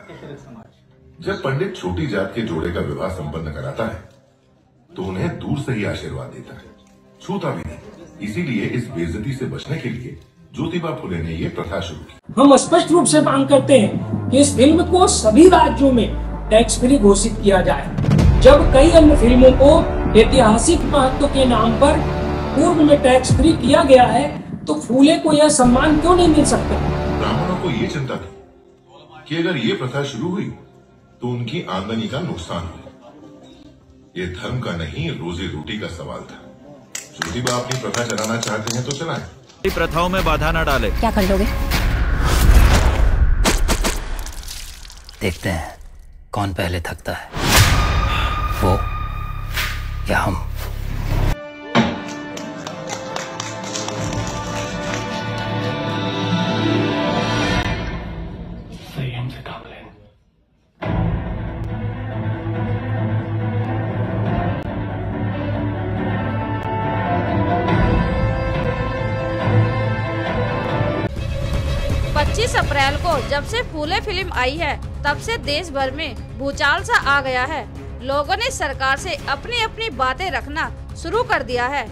जब पंडित छोटी जात के जोड़े का विवाह संपन्न कराता है तो उन्हें दूर से ही आशीर्वाद देता है, छूता भी नहीं। इसीलिए इस बेइज्जती से बचने के लिए ज्योतिबा फुले ने ये प्रथा शुरू की। हम स्पष्ट रूप से मांग करते हैं कि इस फिल्म को सभी राज्यों में टैक्स फ्री घोषित किया जाए। जब कई अन्य फिल्मों को ऐतिहासिक महत्व के नाम पर पूर्व में टैक्स फ्री किया गया है तो फूले को यह सम्मान क्यों नहीं मिल सकता? ब्राह्मणों को ये चिंता थी कि अगर ये प्रथा शुरू हुई तो उनकी आमदनी का नुकसान हो। ये धर्म का नहीं, रोजी रोटी का सवाल था। ज्योतिबा अपनी प्रथा चलाना चाहते हैं तो चलाएं। प्रथाओं में बाधा न डाले। क्या कर लोगे? देखते हैं कौन पहले थकता है, वो या हम। संयम से काम लें। पच्चीस अप्रैल को जब से फूले फिल्म आई है तब से देश भर में भूचाल सा आ गया है। लोगों ने सरकार से अपनी अपनी बातें रखना शुरू कर दिया है।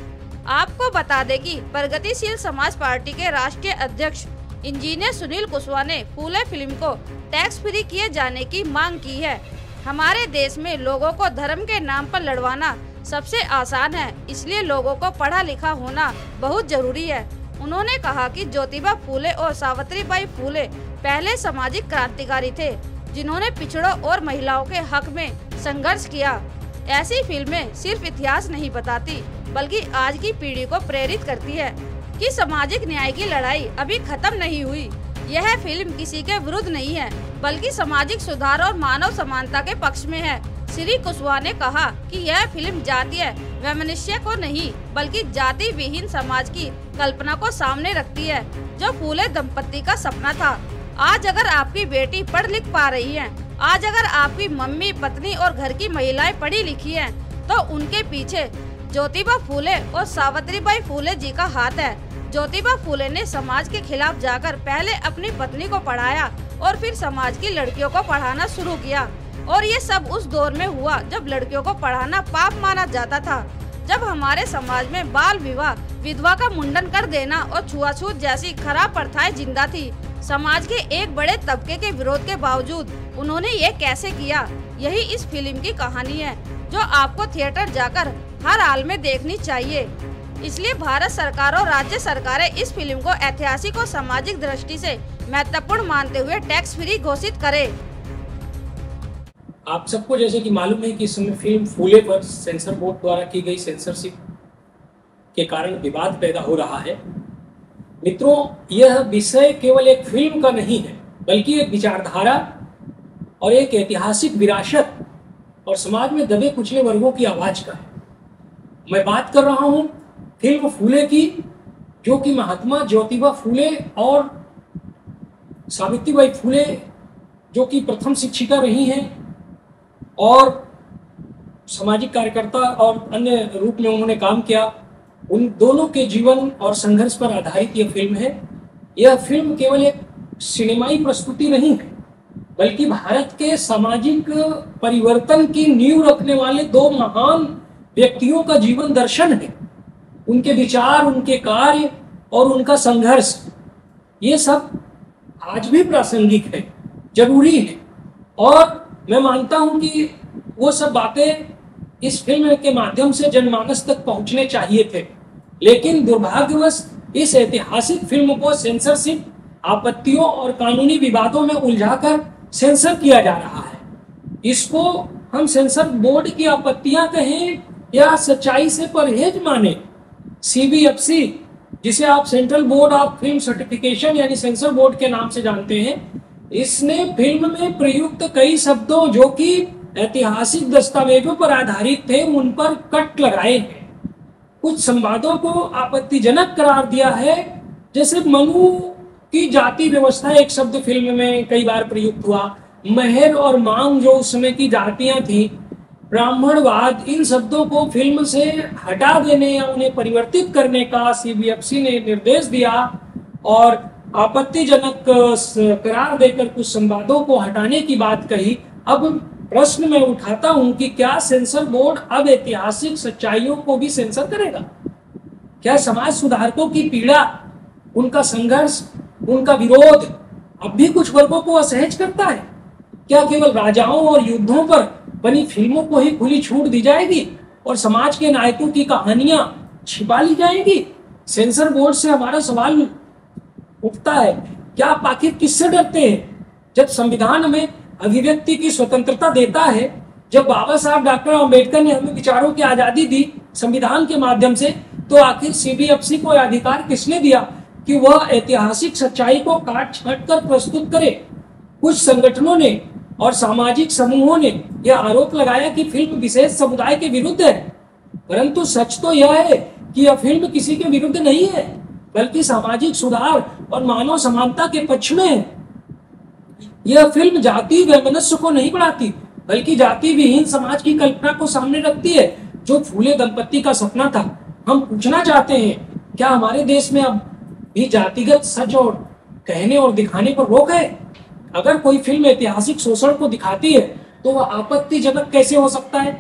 आपको बता दें कि प्रगतिशील समाज पार्टी के राष्ट्रीय अध्यक्ष इंजीनियर सुनील कुशवाहा ने फूले फिल्म को टैक्स फ्री किए जाने की मांग की है। हमारे देश में लोगों को धर्म के नाम पर लड़वाना सबसे आसान है, इसलिए लोगों को पढ़ा लिखा होना बहुत जरूरी है। उन्होंने कहा कि ज्योतिबा फूले और सावित्रीबाई फूले पहले सामाजिक क्रांतिकारी थे जिन्होंने पिछड़ों और महिलाओं के हक में संघर्ष किया। ऐसी फिल्में सिर्फ इतिहास नहीं बताती बल्कि आज की पीढ़ी को प्रेरित करती है कि सामाजिक न्याय की लड़ाई अभी खत्म नहीं हुई। यह फिल्म किसी के विरुद्ध नहीं है बल्कि सामाजिक सुधार और मानव समानता के पक्ष में है। श्री कुशवाहा ने कहा कि यह फिल्म जातीय वैमनस्य को नहीं बल्कि जाति विहीन समाज की कल्पना को सामने रखती है जो फूले दंपत्ति का सपना था। आज अगर आपकी बेटी पढ़ लिख पा रही है, आज अगर आपकी मम्मी, पत्नी और घर की महिलाएं पढ़ी लिखी हैं, तो उनके पीछे ज्योतिबा फूले और सावित्रीबाई फूले जी का हाथ है। ज्योतिबा फूले ने समाज के खिलाफ जाकर पहले अपनी पत्नी को पढ़ाया और फिर समाज की लड़कियों को पढ़ाना शुरू किया। और ये सब उस दौर में हुआ जब लड़कियों को पढ़ाना पाप माना जाता था, जब हमारे समाज में बाल विवाह, विधवा का मुंडन कर देना और छुआछूत जैसी खराब प्रथाएं जिंदा थी। समाज के एक बड़े तबके के विरोध के बावजूद उन्होंने ये कैसे किया, यही इस फिल्म की कहानी है जो आपको थिएटर जाकर हर हाल में देखनी चाहिए। इसलिए भारत सरकार और राज्य सरकारें इस फिल्म को ऐतिहासिक और सामाजिक दृष्टि से महत्वपूर्ण मानते हुए टैक्स फ्री घोषित करें। आप सबको जैसे कि मालूम है कि इस समय फिल्म फूले पर सेंसर बोर्ड द्वारा की गई सेंसरशिप के कारण विवाद पैदा हो रहा है। मित्रों, यह विषय केवल एक फिल्म का नहीं है बल्कि एक विचारधारा और एक ऐतिहासिक विरासत और समाज में दबे कुचले वर्गों की आवाज का है। मैं बात कर रहा हूं फिल्म फूले की, जो कि महात्मा ज्योतिबा फूले और सावित्रीबाई फूले जो कि प्रथम शिक्षिका रही हैं और सामाजिक कार्यकर्ता और अन्य रूप में उन्होंने काम किया, उन दोनों के जीवन और संघर्ष पर आधारित यह फिल्म है। यह फिल्म केवल एक सिनेमाई प्रस्तुति नहीं है बल्कि भारत के सामाजिक परिवर्तन की नींव रखने वाले दो महान व्यक्तियों का जीवन दर्शन है। उनके विचार, उनके कार्य और उनका संघर्ष, ये सब आज भी प्रासंगिक है, जरूरी है। और मैं मानता हूं कि वो सब बातें इस फिल्म के माध्यम से जनमानस तक पहुंचने चाहिए थे, लेकिन दुर्भाग्यवश इस ऐतिहासिक फिल्म को सेंसरशिप, आपत्तियों और कानूनी विवादों में उलझाकर सेंसर किया जा रहा है। इसको हम सेंसर बोर्ड की आपत्तियां कहें या सच्चाई से परहेज माने, CBFC, जिसे आप central board of film certification यानी सेंसर बोर्ड के नाम से जानते हैं, इसने फिल्म में प्रयुक्त कई शब्दों जो कि ऐतिहासिक दस्तावेजों पर आधारित थे उन पर कट लगाए हैं। कुछ संवादों को आपत्तिजनक करार दिया है, जैसे मनु की जाति व्यवस्था एक शब्द फिल्म में कई बार प्रयुक्त हुआ। महर और मांग जो उस समय की जातियां थी, ब्राह्मणवाद, इन शब्दों को फिल्म से हटा देने या उन्हें परिवर्तित करने का CBFC ने निर्देश दिया और आपत्तिजनक करार देकर कुछ संवादों को हटाने की बात कही। अब प्रश्न मैं उठाता हूं कि क्या सेंसर बोर्ड अब ऐतिहासिक सच्चाइयों को भी सेंसर करेगा? क्या समाज सुधारकों की पीड़ा, उनका संघर्ष, उनका विरोध अब भी कुछ वर्गों को असहज करता है? क्या केवल राजाओं और युद्धों पर बनी फिल्मों को ही खुली छूट दी जाएगी और समाज के नायकों की कहानियां छिपा ली जाएगी? सेंसर बोर्ड से हमारा सवाल उठता है, क्या आप आखिर किससे डरते हैं? जब संविधान हमें अभिव्यक्ति की स्वतंत्रता देता है, जब बाबा साहब डॉक्टर अम्बेडकर ने हमें विचारों की आजादी दी संविधान के माध्यम से, तो आखिर सीबीएफसी को यह अधिकार किसने दिया कि वह ऐतिहासिक सच्चाई को काट छांट कर प्रस्तुत करे? कुछ संगठनों ने और सामाजिक समूहों ने यह आरोप लगाया कि फिल्म विशेष समुदाय के विरुद्ध है, परंतु सच तो यह है कि यह फिल्म किसी के विरुद्ध नहीं है, बल्कि सामाजिक सुधार और मानव समानता के पक्ष में है। यह फिल्म जाति वैमनस्य को नहीं बढ़ाती, बल्कि जाति विहीन समाज की कल्पना को सामने रखती है, जो फूले दंपत्ति का सपना था। हम पूछना चाहते हैं, क्या हमारे देश में अब भी जातिगत सच और कहने और दिखाने पर रोक है? अगर कोई फिल्म ऐतिहासिक शोषण को दिखाती है तो वह आपत्तिजनक कैसे हो सकता है?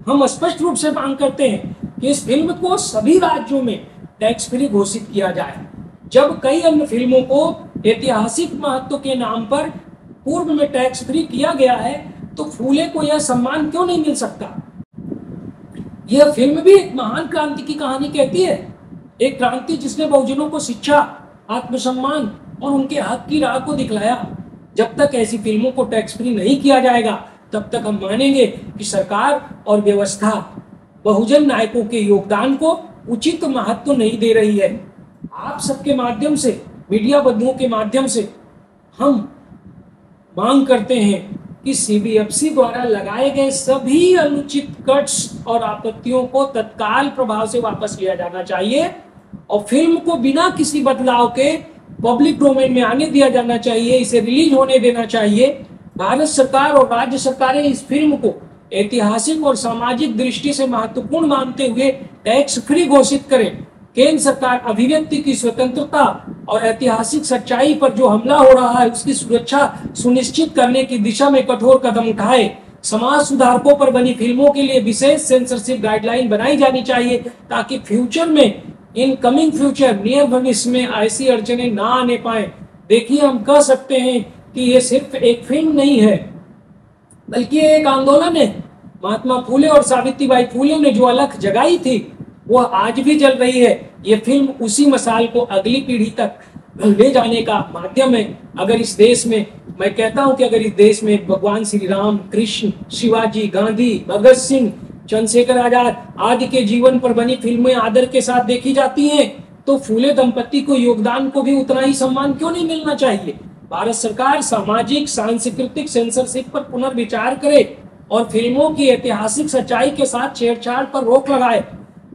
हम स्पष्ट रूप से मांग करते हैं कि इस फिल्म को सभी राज्यों में टैक्स फ्री घोषित किया जाए। जब कई अन्य फिल्मों को ऐतिहासिक महत्व के नाम पर पूर्व में टैक्स फ्री किया गया है, तो फूले को यह सम्मान क्यों नहीं मिल सकता? यह फिल्म भी एक महान क्रांति की कहानी कहती है, एक क्रांति जिसने बहुजनों को शिक्षा, आत्मसम्मान और उनके हक की राह को दिखलाया। जब तक ऐसी फिल्मों को टैक्स फ्री नहीं किया जाएगा, तब तक हम मानेंगे कि सरकार और व्यवस्था बहुजन नायकों के योगदान को उचित महत्व नहीं दे रही है। आप सबके माध्यम से, मीडिया बंधुओं के माध्यम से हम मांग करते हैं कि सीबीएफसी द्वारा लगाए गए सभी अनुचित कट्स और आपत्तियों को तत्काल प्रभाव से वापस लिया जाना चाहिए और फिल्म को बिना किसी बदलाव के पब्लिक डोमेन में आने दिया जाना चाहिए, इसे रिलीज होने देना चाहिए। भारत सरकार और राज्य सरकारें इस फिल्म को ऐतिहासिक और सामाजिक दृष्टि से महत्वपूर्ण मानते हुए टैक्स फ्री घोषित करें। केंद्र सरकार अभिव्यक्ति की स्वतंत्रता और ऐतिहासिक सच्चाई पर जो हमला हो रहा है उसकी सुरक्षा सुनिश्चित करने की दिशा में कठोर कदम उठाए। समाज सुधारकों पर बनी फिल्मों के लिए विशेष सेंसरशिप गाइडलाइन बनाई जानी चाहिए, ताकि फ्यूचर में, इन कमिंग फ्यूचर, नियर भविष्य में ऐसी अड़चने ना आने पाए। देखिए, हम कह सकते हैं कि ये सिर्फ एक फिल्म नहीं है, बल्कि ये एक आंदोलन है। महात्मा फूले और सावित्रीबाई फूले ने जो अलख जगाई थी, वह आज भी जल रही है। ये फिल्म उसी मसाल को अगली पीढ़ी तक ले जाने का माध्यम है। अगर इस देश में, मैं कहता हूं कि अगर इस देश में भगवान श्री राम, कृष्ण, शिवाजी, गांधी, भगत सिंह, चंद्रशेखर आजाद आदि के जीवन पर बनी फिल्में आदर के साथ देखी जाती हैं, तो फूले दंपत्ति को योगदान को भी उतना ही सम्मान क्यों नहीं मिलना चाहिए? भारत सरकार सामाजिक सांस्कृतिक सेंसरशिप पर पुनर्विचार करे और फिल्मों की ऐतिहासिक सच्चाई के साथ छेड़छाड़ पर रोक लगाए।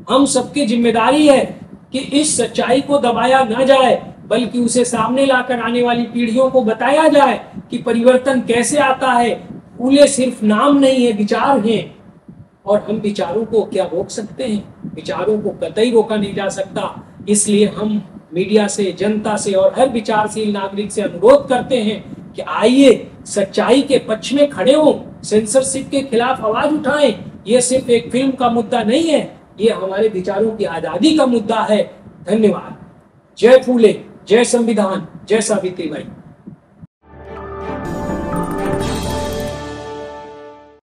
हम सबकी जिम्मेदारी है कि इस सच्चाई को दबाया न जाए, बल्कि उसे सामने लाकर आने वाली पीढ़ियों को बताया जाए कि परिवर्तन कैसे आता है। फूले सिर्फ नाम नहीं है, विचार हैं, और हम विचारों को क्या रोक सकते हैं? विचारों को कतई रोका नहीं जा सकता। इसलिए हम मीडिया से, जनता से और हर विचारशील नागरिक से अनुरोध करते हैं कि आइए सच्चाई के पक्ष में खड़े हों, सेंसरशिप के खिलाफ आवाज उठाएं। ये सिर्फ एक फिल्म का मुद्दा नहीं है, ये हमारे विचारों की आजादी का मुद्दा है। धन्यवाद। जय फूले, जय संविधान, जय सावित्रीबाई।